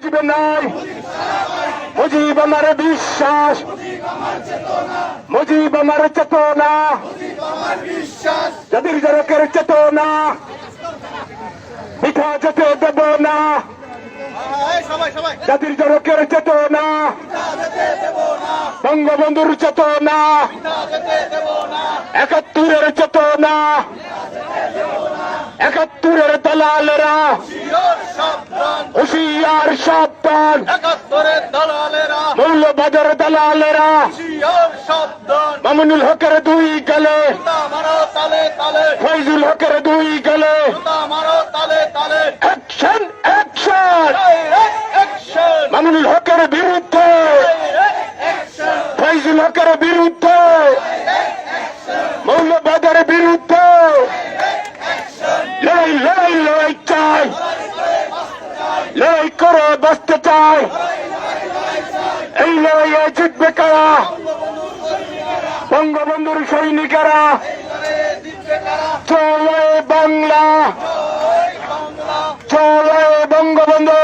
মুজিব নাই, মুজিব আমার বিশ্বাস, মুজিব আমার চেতনা, জাতির জনকের চেতনা মিঠা যেতে দেব না, জাতির জনকের চেতনা, বঙ্গবন্ধুর চেতনা, ৭১-এর চেতনা, ৭১-এর দালালেরা হুঁশিয়ার সাবধান, মৌলবাদের দালালেরা মামুনুল হকের দুই গেলে, ফয়জুল হকের দুই গেলে, অ্যাকশন অ্যাকশন, মামুনুল হকের বিরুদ্ধে, ফয়জুল হকের বিরুদ্ধে, মৌলবাদের বিরুদ্ধে লড়াই লড়াই লড়াই চাই, লড়াই করে বাঁচতে চাই। এই লড়াইয়ে জিতবে কারা? বঙ্গবন্ধুর সৈনিকেরা। চলে বাংলা, চলে বঙ্গবন্ধু।